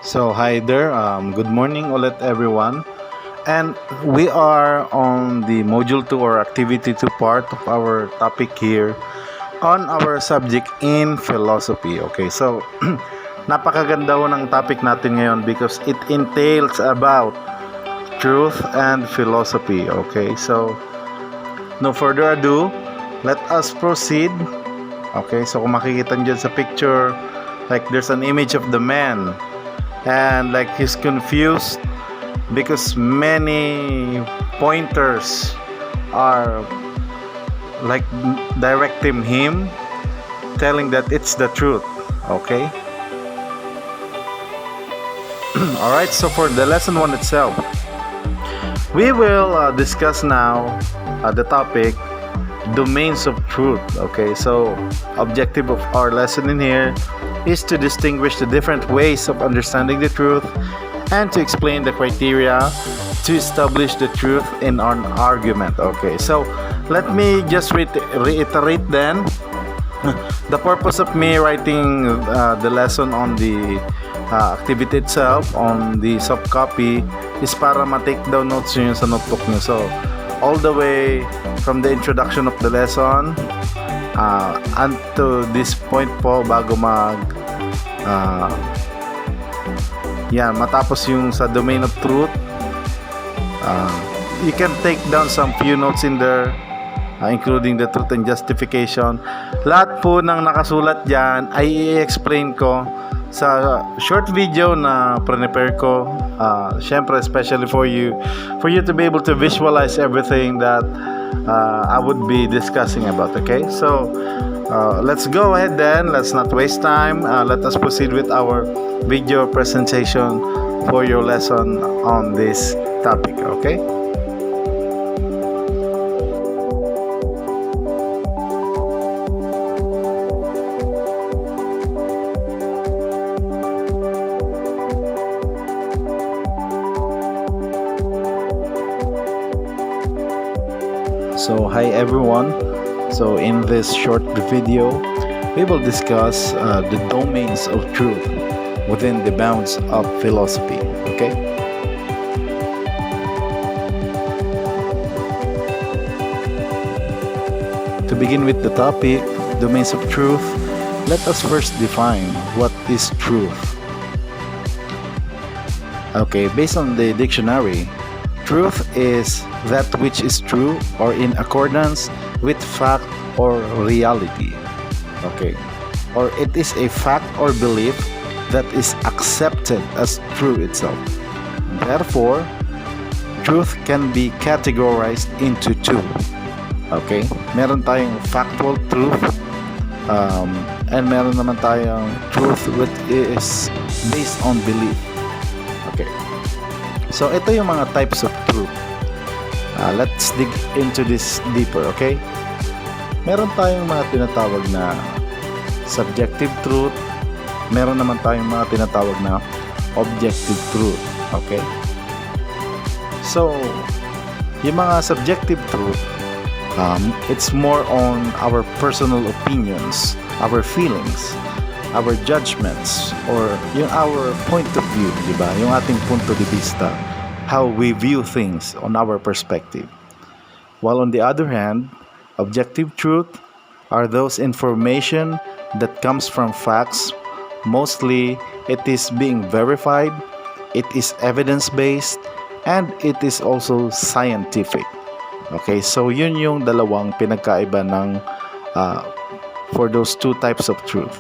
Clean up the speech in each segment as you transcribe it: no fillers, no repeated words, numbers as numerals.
So hi there, good morning ulit everyone. And we are on the module 2 or activity 2 part of our topic here on our subject in philosophy. Okay, so napakaganda ho ng topic natin ngayon because it entails about truth and philosophy. Okay, so no further ado, let us proceed. Okay, so kung makikita nyo dyan sa picture, like there's an image of the man and like he's confused because many pointers are like directing him, telling that it's the truth. Okay. Alright, so for the lesson 1 itself, we will discuss now the topic domains of truth. Okay, so objective of our lesson in here is to distinguish the different ways of understanding the truth and to explain the criteria to establish the truth in an argument. Okay, so let me just reiterate then the purpose of me writing the lesson on the activity itself on the soft copy is para ma-take down notes nyo sa notebook nyo. So all the way from the introduction of the lesson unto this point po bago matapos yung sa domain of truth, you can take down some few notes in there, including the truth and justification. Lahat po ng nakasulat dyan ay i-explain ko sa short video na prepare ko, syempre especially for you to be able to visualize everything that I would be discussing about. Okay, so let's go ahead then, let's not waste time, let us proceed with our video presentation for your lesson on this topic. Okay. So hi everyone, so in this short video we will discuss the domains of truth within the bounds of philosophy. Okay, to begin with the topic domains of truth, let us first define what is truth. Okay, based on the dictionary, truth is that which is true or in accordance with fact or reality. Okay. Or it is a fact or belief that is accepted as true itself. Therefore, truth can be categorized into two. Okay? Meron tayong factual truth and meron naman tayong truth which is based on belief. Okay. So ito yung mga types of truth. Let's dig into this deeper, okay? Meron tayong mga tinatawag na subjective truth, meron naman tayong mga tinatawag na objective truth, okay? So, yung mga subjective truth, it's more on our personal opinions, our feelings, our judgments, or yung our point of view, di ba? Yung ating punto de vista, how we view things on our perspective. While on the other hand, objective truth are those information that comes from facts. Mostly, it is being verified, it is evidence-based, and it is also scientific. Okay, so yun yung dalawang pinagkaiba ng for those two types of truth.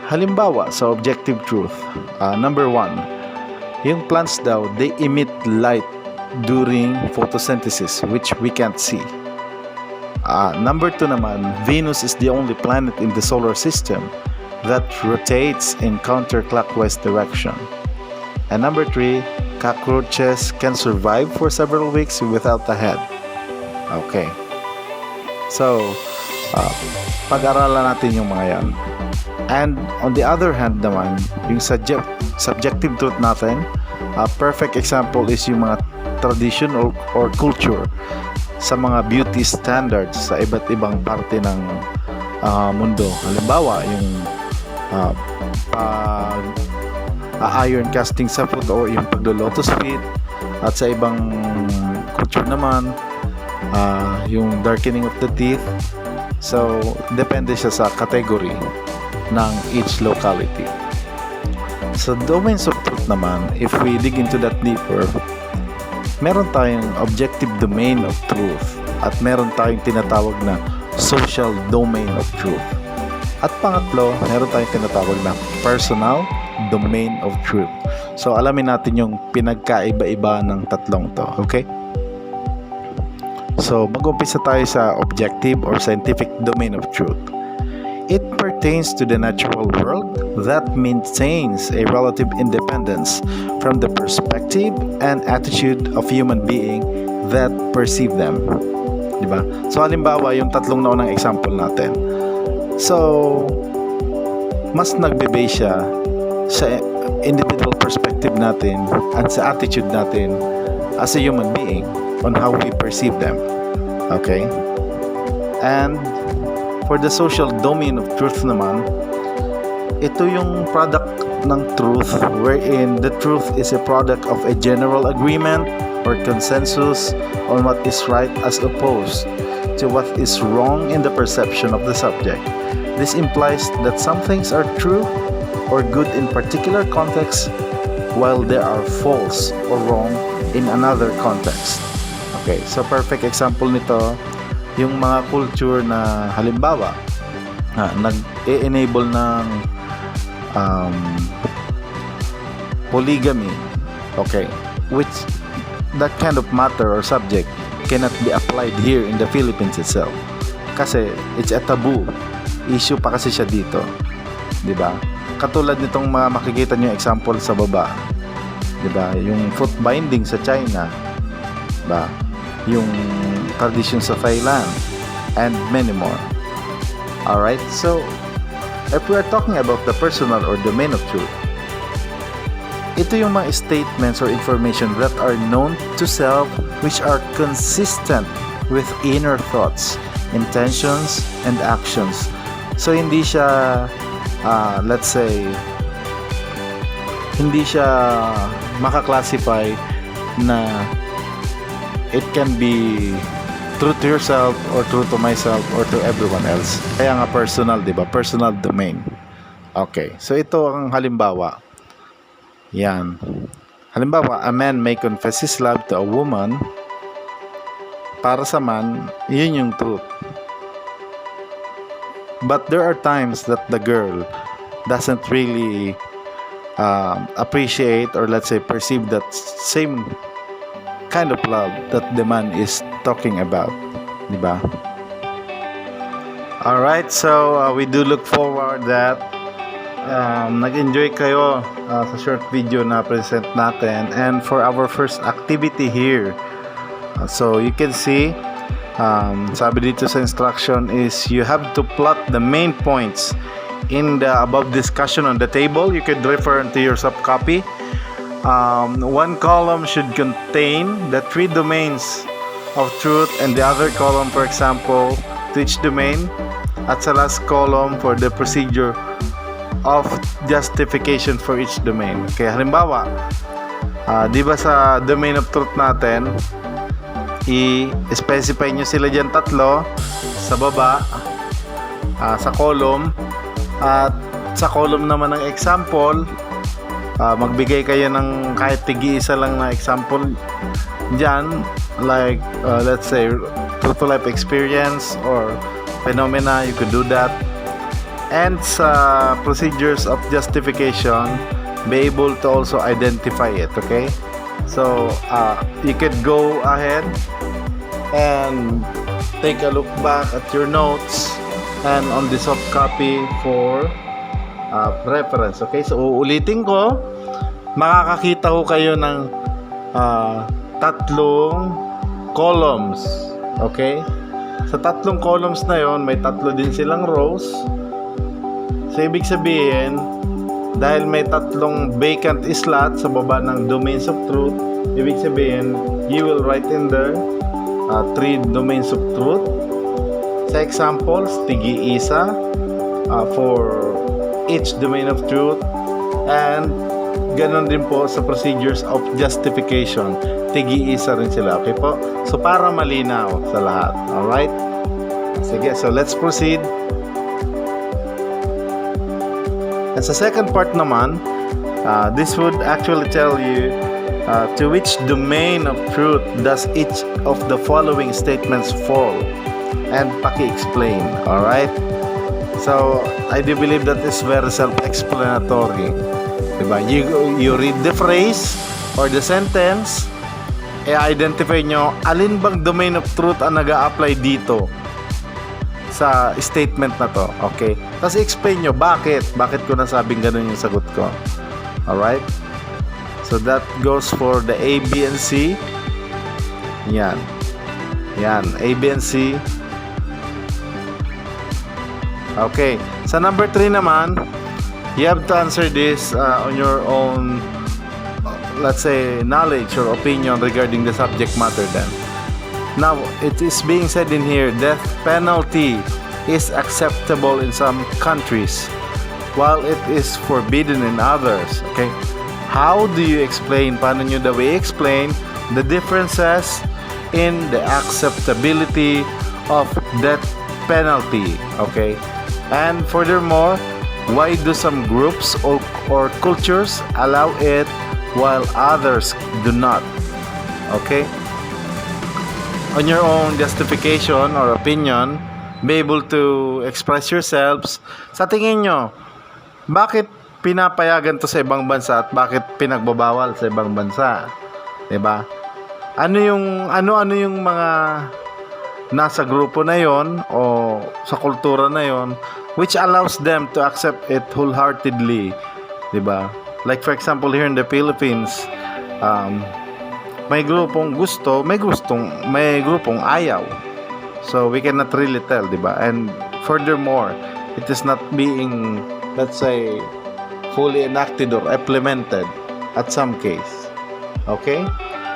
Halimbawa sa objective truth, number 1, yung plants daw, they emit light during photosynthesis which we can't see. Number 2 naman, Venus is the only planet in the solar system that rotates in counterclockwise direction. And number 3, cockroaches can survive for several weeks without a head. Okay. So, pag-aralan natin yung mga yan. And on the other hand naman, yung subjective truth natin, a perfect example is yung mga tradition or culture sa mga beauty standards sa iba't ibang parte ng mundo. Halimbawa, yung pag iron casting sa food or yung paglo-lotus feet, at sa ibang culture naman yung darkening of the teeth. So depende siya sa category ng each locality. So domains of truth naman, if we dig into that deeper, meron tayong objective domain of truth at meron tayong tinatawag na social domain of truth. At pangatlo, meron tayong tinatawag na personal domain of truth. So alamin natin yung pinagkaiba-iba ng tatlong to, okay? So mag-umpisa tayo sa objective or scientific domain of truth. It pertains to the natural world that maintains a relative independence from the perspective and attitude of human being that perceive them. Diba? So halimbawa, yung tatlong naunang example natin. So, mas nagbe-base siya sa individual perspective natin at sa attitude natin as a human being on how we perceive them. Okay? And for the social domain of truth naman, ito yung product ng truth wherein the truth is a product of a general agreement or consensus on what is right as opposed to what is wrong in the perception of the subject. This implies that some things are true or good in particular context while they are false or wrong in another context. Okay, so perfect example nito yung mga culture na halimbawa nag-e-enable ng polygamy, okay, which that kind of matter or subject cannot be applied here in the Philippines itself kasi it's a taboo issue pa kasi siya dito, di ba? Katulad nitong mga makikita niyo example sa baba, di ba? Yung foot binding sa China, di ba? Yung tradition sa Thailand and many more. Alright, so if we are talking about the personal or domain of truth, ito yung mga statements or information that are known to self which are consistent with inner thoughts, intentions, and actions. So hindi siya let's say hindi siya makaklasify na it can be true to yourself or true to myself or to everyone else. Kaya nga personal, di ba? Personal domain. Okay. So ito ang halimbawa. Yan. Halimbawa, a man may confess his love to a woman. Para sa man, yun yung truth. But there are times that the girl doesn't really appreciate or let's say perceive that same kind of love that the man is talking about, di ba? Alright, so we do look forward that nag-enjoy kayo sa short video na present natin. And for our first activity here, so you can see sabi dito sa instruction is you have to plot the main points in the above discussion on the table. You could refer to your sub copy. One column should contain the 3 domains of truth and the other column, for example, to each domain, at sa last column for the procedure of justification for each domain. Okay, halimbawa, di ba sa domain of truth natin, i-specify nyo sila dyan tatlo sa baba, sa column, at sa column naman ng example, magbigay kayo ng kahit tigi-isa lang na example dyan, like let's say true to life experience or phenomena, you could do that. And sa procedures of justification, be able to also identify it, okay? So you could go ahead and take a look back at your notes and on the soft copy for reference, okay? So uulitin ko, makakakita ko kayo ng tatlong columns, okay? Sa tatlong columns na yon, may tatlo din silang rows. So ibig sabihin, dahil may tatlong vacant slot sa baba ng domains of truth, ibig sabihin, you will write in there 3 domains of truth. Sa examples, tig-iisa for each domain of truth, and ganon din po sa procedures of justification. Tig-iisa rin sila. Okay po? So, para malinaw sa lahat. Alright? Sige, so let's proceed. And sa second part naman, this would actually tell you to which domain of truth does each of the following statements fall, and paki-explain. Alright? So, I do believe that is very self-explanatory. Diba? You read the phrase or the sentence, i-identify nyo alin bang domain of truth ang nag-a-apply dito sa statement na to. Okay? Tapos explain nyo bakit ko nasabing ganun yung sagot ko. Alright? So that goes for the A, B, and C. Yan, A, B, and C. Okay. Sa number 3 naman, you have to answer this on your own, let's say, knowledge or opinion regarding the subject matter then. Now, it is being said in here, death penalty is acceptable in some countries while it is forbidden in others. Okay? How do you explain, paano nyo daw i-explain the differences in the acceptability of death penalty? Okay? And furthermore, why do some groups or cultures allow it while others do not? Okay? On your own justification or opinion, be able to express yourselves. Sa tingin nyo, bakit pinapayagan to sa ibang bansa at bakit pinagbabawal sa ibang bansa? Diba? Ano yung mga nasa grupo na yon o sa kultura na yon which allows them to accept it wholeheartedly? Diba? Like for example, here in the Philippines, may grupong gusto, may grupong ayaw. So we cannot really tell, diba? And furthermore, it is not being, let's say, fully enacted or implemented at some case. Okay?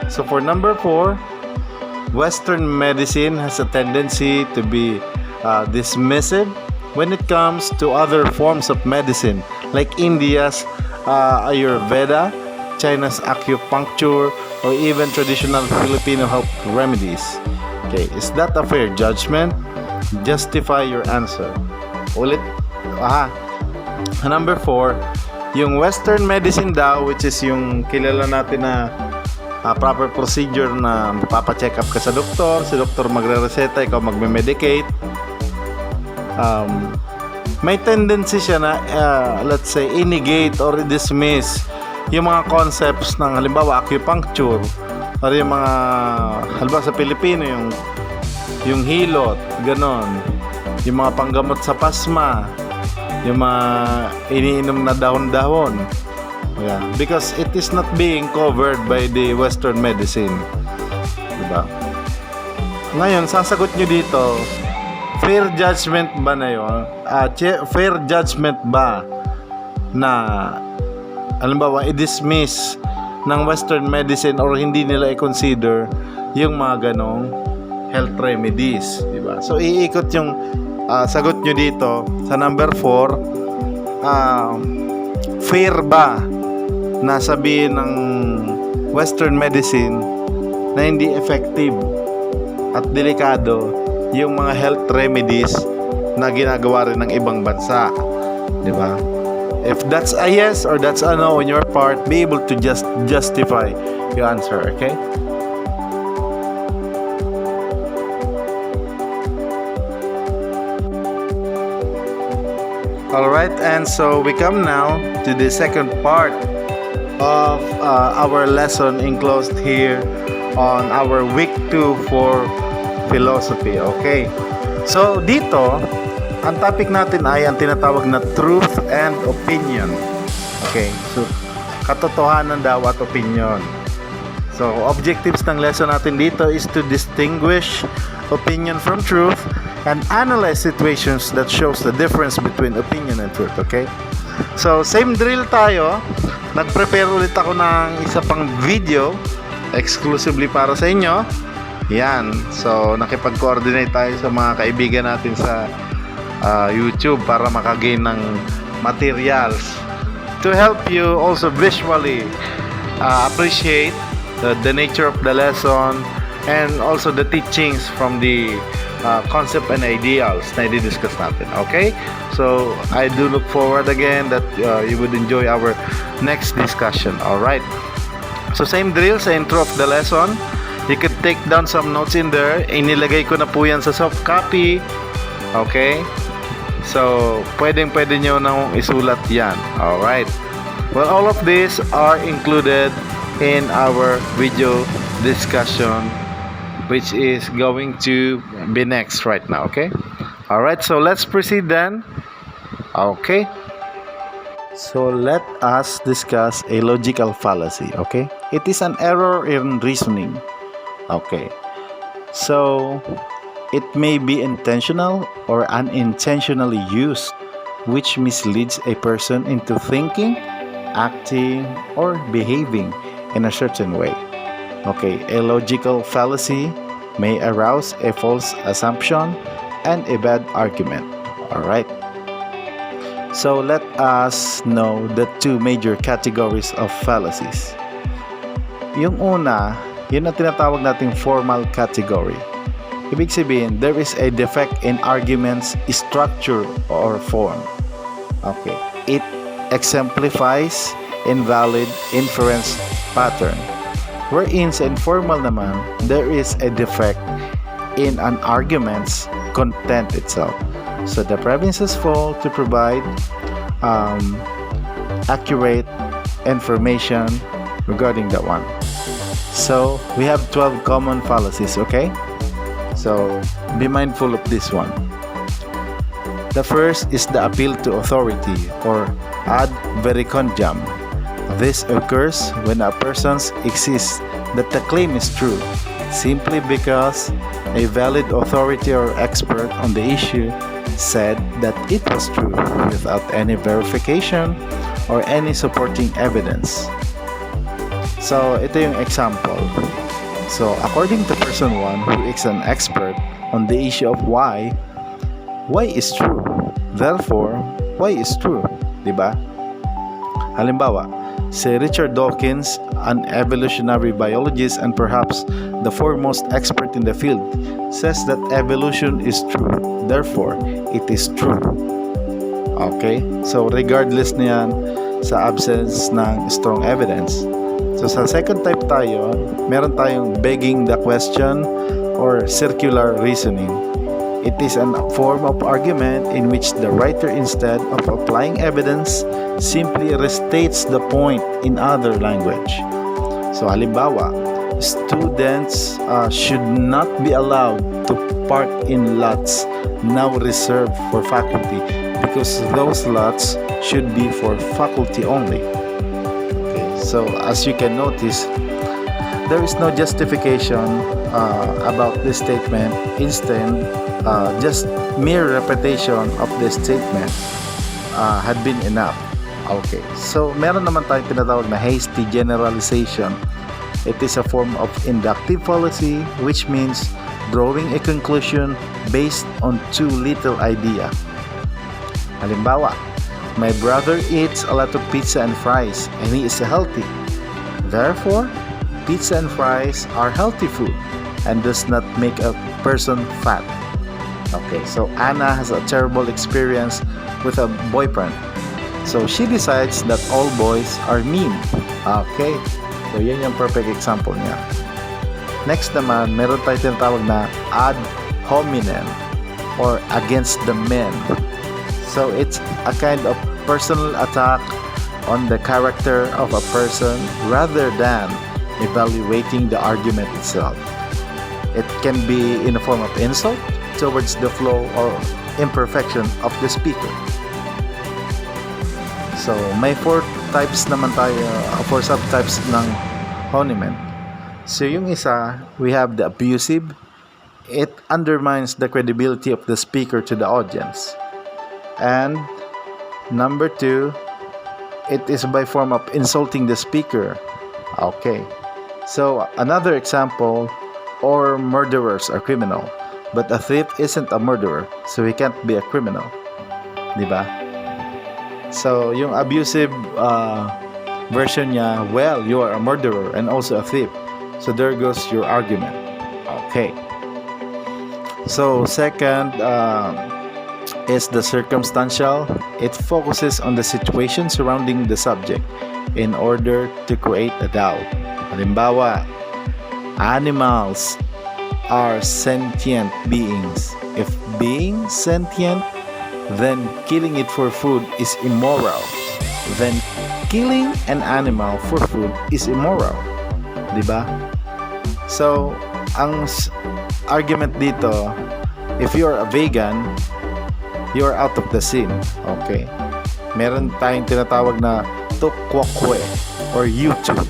So for number 4, Western medicine has a tendency to be dismissive when it comes to other forms of medicine, like India's Ayurveda, China's acupuncture, or even traditional Filipino health remedies. Okay, is that a fair judgment? Justify your answer. Ulit. Number 4, yung Western medicine daw, which is yung kilala natin na proper procedure na magpapacheck up ka sa doktor, si doktor magre-reseta, ikaw magme-medicate. May tendency siya na let's say i-negate or i-dismiss yung mga concepts ng halimbawa acupuncture or yung mga halimbawa sa Pilipino yung hilot, ganon, yung mga panggamot sa pasma, yung mga iniinom na dahon-dahon. Yeah, because it is not being covered by the Western medicine. Diba? Ngayon, sasagot nyo dito, fair judgment ba na yun? Fair judgment ba na halimbawa i-dismiss ng Western medicine or hindi nila i-consider yung mga ganong health remedies, diba? So iikot yung sagot nyo dito sa number 4, fair ba na sabihin ng Western medicine na hindi effective at delikado yung mga health remedies na ginagawa rin ng ibang bansa, diba? If that's a yes or that's a no on your part, be able to just justify your answer, okay? Alright, and so we come now to the second part of our lesson enclosed here on our week 2 for philosophy, okay? So dito, ang topic natin ay ang tinatawag na truth and opinion. Okay, so katotohanan daw at opinion. So objectives ng lesson natin dito is to distinguish opinion from truth and analyze situations that shows the difference between opinion and truth. Okay, so same drill tayo. Nag-prepare ulit ako ng isa pang video exclusively para sa inyo. Yan. So, nakipag-coordinate tayo sa mga kaibigan natin sa YouTube para makagain ng materials to help you also visually appreciate the nature of the lesson and also the teachings from the concept and ideals na i-discuss natin. Okay? So, I do look forward again that you would enjoy our next discussion. Alright? So, same drill sa intro of the lesson. You could take down some notes in there. Inilagay ko na po yan sa soft copy. Okay? So, pwede nyo nang isulat yan. Alright? Well, all of these are included in our video discussion, which is going to be next right now. Okay? Alright, so let's proceed then. Okay? So, let us discuss a logical fallacy. Okay? It is an error in reasoning. Okay, so it may be intentional or unintentionally used, which misleads a person into thinking, acting, or behaving in a certain way. Okay, a logical fallacy may arouse a false assumption and a bad argument. Alright, so let us know the two major categories of fallacies. Yung una, yun ang tinatawag nating formal category. Ibig sabihin, there is a defect in argument's structure or form. Okay. It exemplifies invalid inference pattern. Wherein sa informal naman, there is a defect in an argument's content itself. So the premises fall to provide accurate information regarding that one. So, we have 12 common fallacies, okay? So, be mindful of this one. The first is the appeal to authority or ad verecundiam. This occurs when a person insists that the claim is true simply because a valid authority or expert on the issue said that it was true without any verification or any supporting evidence. So, ito yung example. So, according to person 1 who is an expert on the issue of why is true. Therefore, why is true. Diba? Halimbawa, si Richard Dawkins, an evolutionary biologist and perhaps the foremost expert in the field, says that evolution is true. Therefore, it is true. Okay? So, regardless niyan sa absence ng strong evidence. So sa second type tayo, meron tayong begging the question or circular reasoning. It is a form of argument in which the writer, instead of applying evidence, simply restates the point in other language. So halimbawa, students should not be allowed to park in lots now reserved for faculty because those lots should be for faculty only. So, as you can notice, there is no justification about this statement. Instead, just mere repetition of the statement had been enough. Okay. So, meron naman tayong tinatawag na hasty generalization. It is a form of inductive fallacy, which means drawing a conclusion based on too little idea. Halimbawa, my brother eats a lot of pizza and fries and he is healthy. Therefore, pizza and fries are healthy food and does not make a person fat. Okay, so Anna has a terrible experience with a boyfriend. So she decides that all boys are mean. Okay, so yun yung perfect example niya. Next naman, meron tayong tinatawag na ad hominem or against the men. So it's a kind of personal attack on the character of a person rather than evaluating the argument itself. It can be in the form of insult towards the flow or imperfection of the speaker. So may 4 types naman tayo, 4 subtypes ng honiment. So yung isa, we have the abusive. It undermines the credibility of the speaker to the audience. And number 2, it is by form of insulting the speaker. Okay. So another example, or murderers are criminal. But a thief isn't a murderer, so he can't be a criminal. Diba? So, yung abusive version niya, well, you are a murderer and also a thief. So, there goes your argument. Okay. So, second is the circumstantial. It focuses on the situation surrounding the subject in order to create a doubt. Halimbawa, animals are sentient beings. If being sentient, then killing it for food is immoral. Then killing an animal for food is immoral. Diba? So, ang argument dito, if you're a vegan, you're out of the scene. Okay? Meron tayong tinatawag na tukwakwe or YouTube.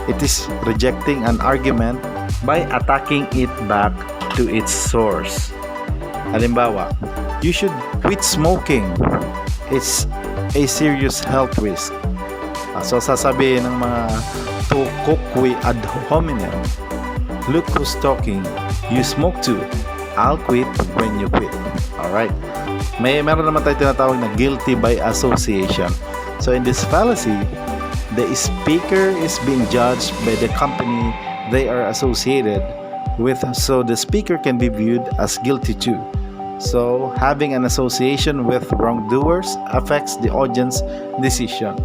It is rejecting an argument by attacking it back to its source. Halimbawa, you should quit smoking. It's a serious health risk. So sasabihin ng mga tukukwi ad hominem, look who's talking. You smoke too. I'll quit when you quit. Alright. Meron naman tayo tinatawag na guilty by association. So in this fallacy, the speaker is being judged by the company they are associated with, so the speaker can be viewed as guilty too. So having an association with wrongdoers affects the audience decision.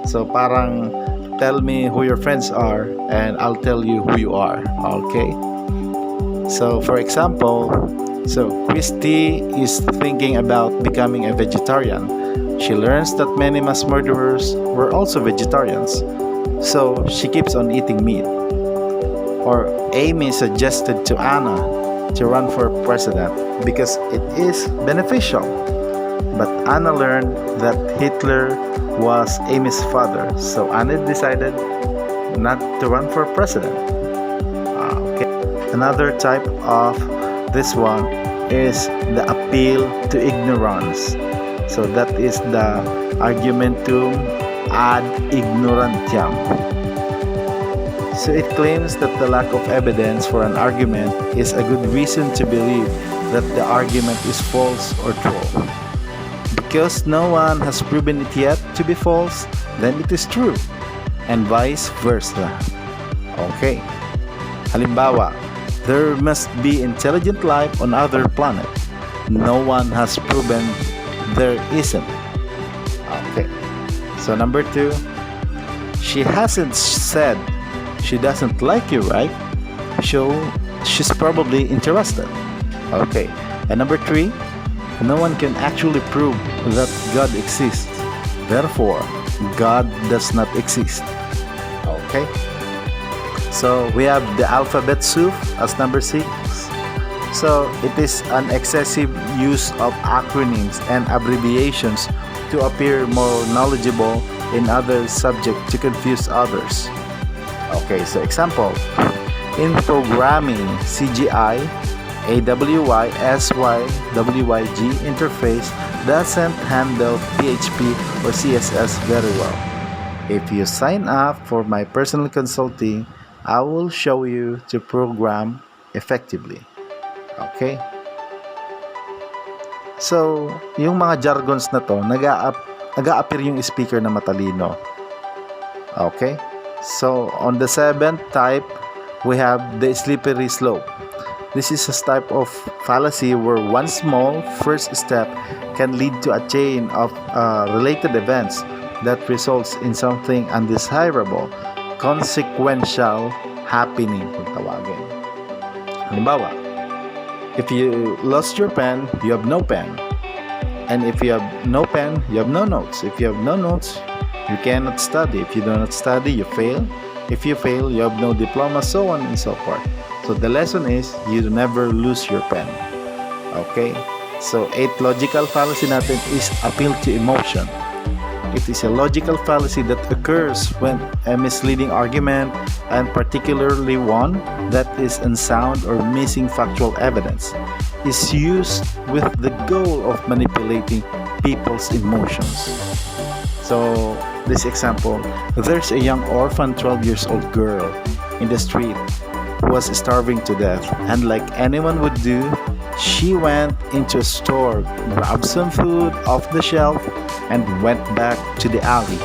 So parang tell me who your friends are and I'll tell you who you are. Okay? So for example, Christy is thinking about becoming a vegetarian. She learns that many mass murderers were also vegetarians. So she keeps on eating meat. Or Amy suggested to Anna to run for president because it is beneficial. But Anna learned that Hitler was Amy's father, so Anna decided not to run for president. Okay. Another type of this one is the appeal to ignorance. So that is the argumentum ad ignorantiam. So it claims that the lack of evidence for an argument is a good reason to believe that the argument is false or true. Because no one has proven it yet to be false, then it is true, and vice versa. Okay. Halimbawa, there must be intelligent life on other planet. No one has proven there isn't. Okay. So number 2, she hasn't said she doesn't like you, right? So she's probably interested. Okay. And number 3, no one can actually prove that God exists. Therefore, God does not exist. Okay. So we have the alphabet soup as number 6. So it is an excessive use of acronyms and abbreviations to appear more knowledgeable in other subjects to confuse others. Okay, so example, in programming, CGI, AWY, SYWYG interface doesn't handle PHP or CSS very well. If you sign up for my personal consulting, I will show you to program effectively. Okay? So, yung mga jargons na to, nag-a-appear yung speaker na matalino. Okay? So, on the 7th type, we have the slippery slope. This is a type of fallacy where one small first step can lead to a chain of related events that results in something undesirable, consequential happening kung tawagin. Halimbawa, if you lost your pen, you have no pen. And if you have no pen, you have no notes. If you have no notes, you cannot study. If you do not study, you fail. If you fail, you have no diploma, so on and so forth. So the lesson is, you never lose your pen. Okay? So 8th logical fallacy natin is appeal to emotion. It is a logical fallacy that occurs when a misleading argument, and particularly one that is unsound or missing factual evidence, is used with the goal of manipulating people's emotions. So, this example, there's a young orphan 12 years old girl in the street was starving to death, and like anyone would do, she went into a store, grabbed some food off the shelf, and went back to the alley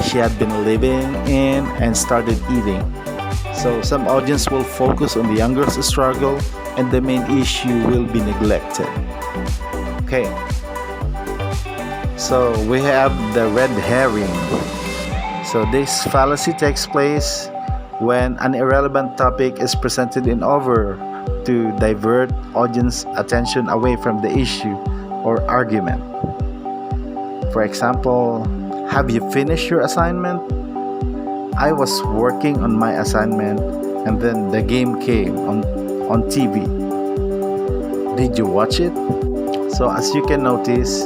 she had been living in and started eating. So some audience will focus on the young girl's struggle, and the main issue will be neglected. Okay. So we have the red herring. So this fallacy takes place when an irrelevant topic is presented in order to divert audience attention away from the issue or argument. For example, have you finished your assignment? I was working on my assignment and then the game came on TV. Did you watch it? So as you can notice,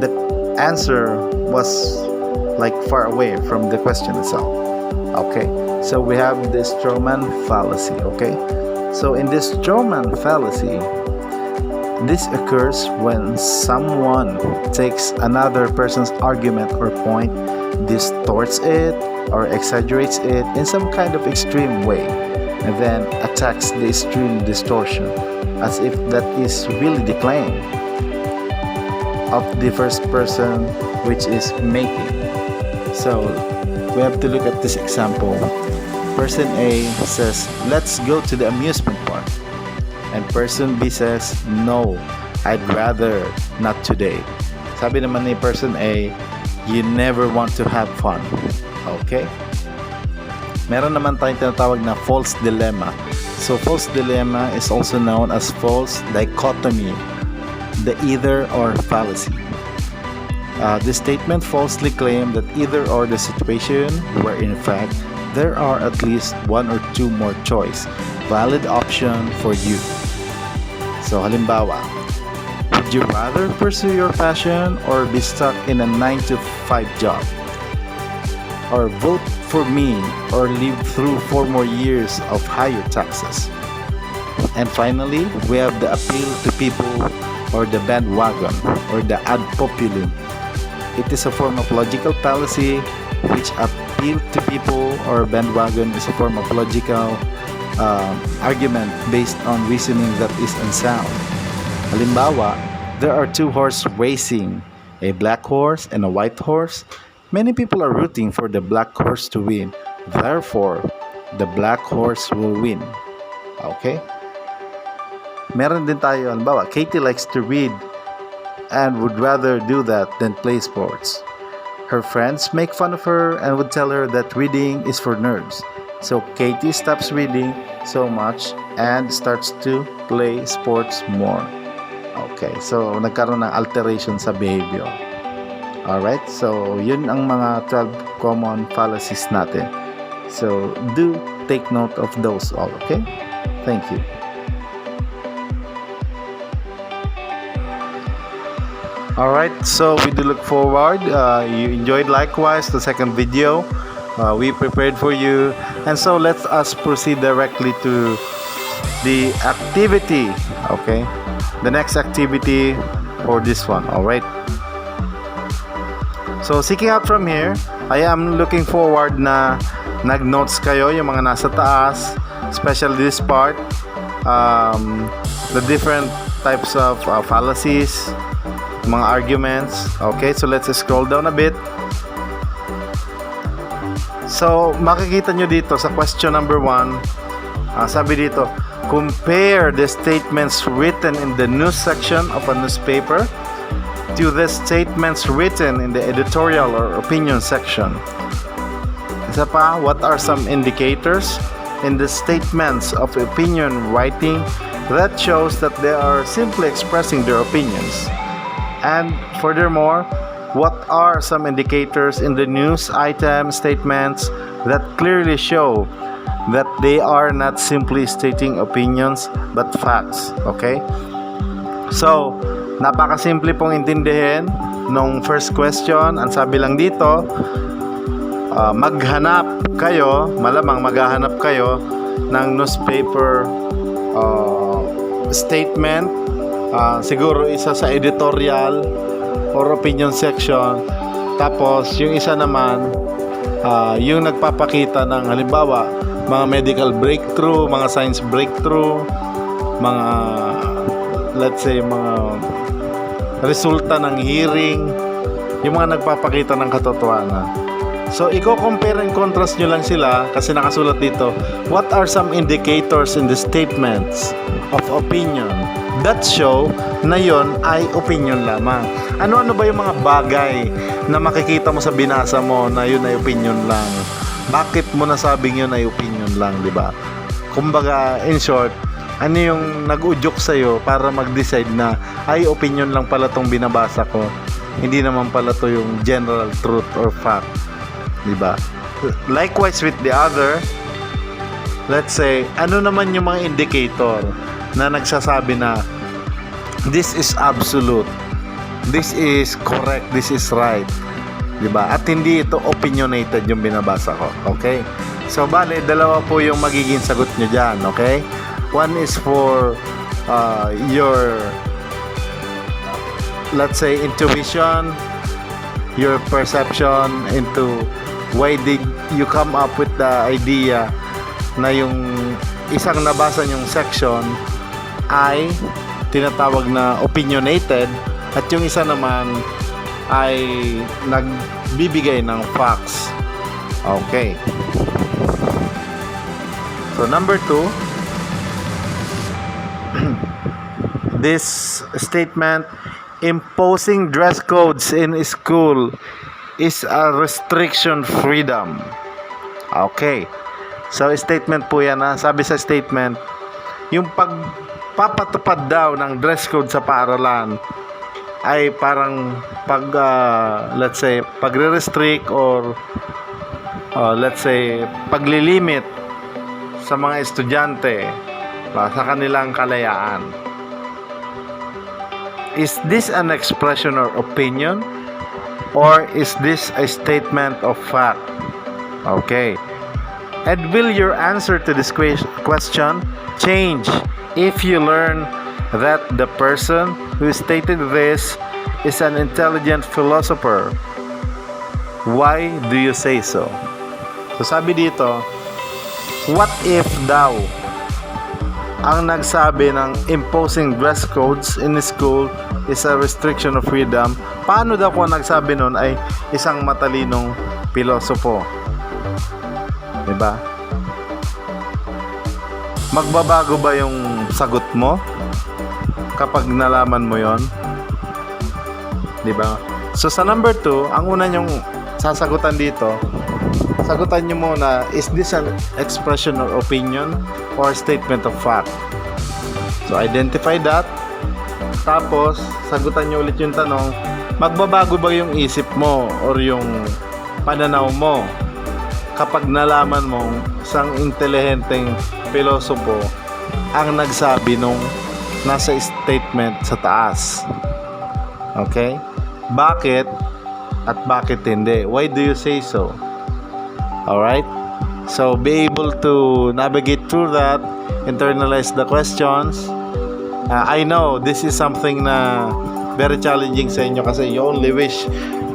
the answer was like far away from the question itself. Okay, so we have the strawman fallacy. Okay, so in this strawman fallacy, this occurs when someone takes another person's argument or point, distorts it or exaggerates it in some kind of extreme way, and then attacks the extreme distortion as if that is really the claim of the first person which is making. So we have to look at this example. Person A says, let's go to the amusement park. And person B says, no, I'd rather not today. Sabi naman ni person A, you never want to have fun. Okay? Meron naman tayong tinatawag na false dilemma. So false dilemma is also known as false dichotomy, the either or fallacy. The statement falsely claimed that either or the situation, where in fact there are at least one or two more choice, valid option for you. So halimbawa, would you rather pursue your passion or be stuck in a 9-to-5 job? Or vote for me or live through 4 more years of higher taxes? And finally, we have the appeal to people or the bandwagon or the ad populum. It is a form of logical fallacy which appeal to people or bandwagon is a form of logical argument based on reasoning that is unsound. Halimbawa, there are 2 horses racing, a black horse and a white horse. Many people are rooting for the black horse to win. Therefore, the black horse will win. Okay? Meron din tayo, halimbawa, Katie likes to read and would rather do that than play sports. Her friends make fun of her and would tell her that reading is for nerds. So Katie stops reading so much and starts to play sports more. Okay, so nagkaroon ng alteration sa behavior. Alright, so yun ang mga 12 common fallacies natin. So do take note of those all, okay? Thank you. Alright, so we do look forward. You enjoyed likewise the second video we prepared for you. And so let us proceed directly to the activity. Okay, the next activity for this one. Alright. So seeking out from here, I am looking forward na nag-notes kayo yung mga nasa taas, especially this part, the different types of fallacies, mga arguments. Okay, so let's scroll down a bit. So makikita nyo dito sa question number 1, sabi dito, compare the statements written in the news section of a newspaper to the statements written in the editorial or opinion section. Isa pa, what are some indicators in the statements of opinion writing that shows that they are simply expressing their opinions? And furthermore, what are some indicators in the news item statements that clearly show that they are not simply stating opinions but facts? Okay? So, napakasimple pong intindihin nung first question. Ang sabi lang dito, maghanap kayo, malamang maghahanap kayo ng newspaper statement, siguro isa sa editorial or opinion section, tapos yung isa naman yung nagpapakita ng halimbawa mga medical breakthrough, mga science breakthrough, mga let's say mga resulta ng hearing, yung mga nagpapakita ng katotohanan. So, i-compare and contrast nyo lang sila kasi nakasulat dito, what are some indicators in the statements of opinion that show na yon ay opinion lamang? Ano-ano ba yung mga bagay na makikita mo sa binasa mo na yun ay opinion lang? Bakit mo nasabing yun ay opinion lang, di ba? Kumbaga, in short, ano yung nag-udyok sa'yo para mag-decide na ay opinion lang pala tong binabasa ko, hindi naman pala to yung general truth or fact, di ba? Likewise with the other, let's say, ano naman yung mga indicator na nagsasabi na this is absolute, this is correct, this is right, di ba? At hindi ito opinionated yung binabasa ko, okay? So, bale, dalawa po yung magiging sagot nyo dyan, okay? One is for your, let's say, intuition, your perception into why did you come up with the idea na yung isang nabasa yung section ay tinatawag na opinionated at yung isa naman ay nagbibigay ng facts. Okay. So number 2, this statement, imposing dress codes in school is a restriction freedom. Okay. So statement po yan, ha? Sabi sa statement, yung pagpapatupad daw ng dress code sa paaralan ay parang let's say pagre-restrict or let's say paglilimit sa mga estudyante sa kanilang kalayaan. Is this an expression or opinion, or is this a statement of fact? Okay. And will your answer to this question change if you learn that the person who stated this is an intelligent philosopher? Why do you say so? So sabi dito, what if daw ang nagsabi ng imposing dress codes in school is a restriction of freedom? Paano daw kung nagsabi nun ay isang matalinong pilosopo? Diba? Magbabago ba yung sagot mo kapag nalaman mo yon? Diba? So sa number 2, ang una nyong sasagutan dito, sagutan nyo muna, is this an expression or opinion or statement of fact? So identify that. Tapos sagutan nyo ulit yung tanong, magbabago ba yung isip mo or yung pananaw mo kapag nalaman mong isang intelihenteng pilosopo ang nagsabi nung nasa statement sa taas? Okay? Bakit at bakit hindi? Why do you say so? Alright? So, be able to navigate through that, internalize the questions. I know this is something na very challenging sa inyo kasi you only wish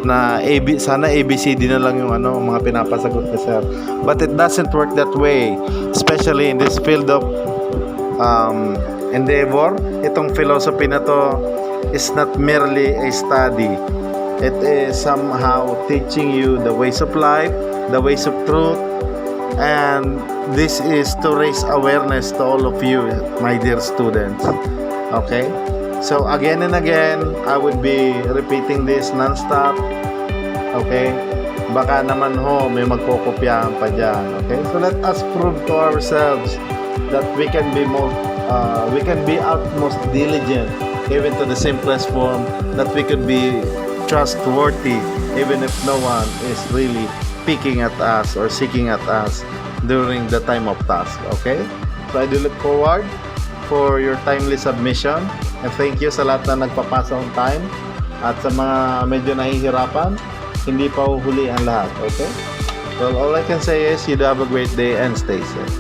na sana ABCD na lang yung mga pinapasagot ni sir. But it doesn't work that way, especially in this field of endeavor. Itong philosophy na to is not merely a study. It is somehow teaching you the ways of life, the ways of truth, and this is to raise awareness to all of you, my dear students. Okay? So again and again, I would be repeating this non-stop. Okay? Baka naman may magkokopyahan pa dyan. Okay? So let us prove to ourselves that we can be utmost diligent, even to the simplest form, that we could be trustworthy, even if no one is really picking at us or seeking at us during the time of task. Okay? So I do look forward for your timely submission, and thank you sa lahat na nagpapasa on time, at sa mga medyo nahihirapan, hindi pa uhuli ang lahat. Okay? Well, all I can say is you do have a great day and stay safe.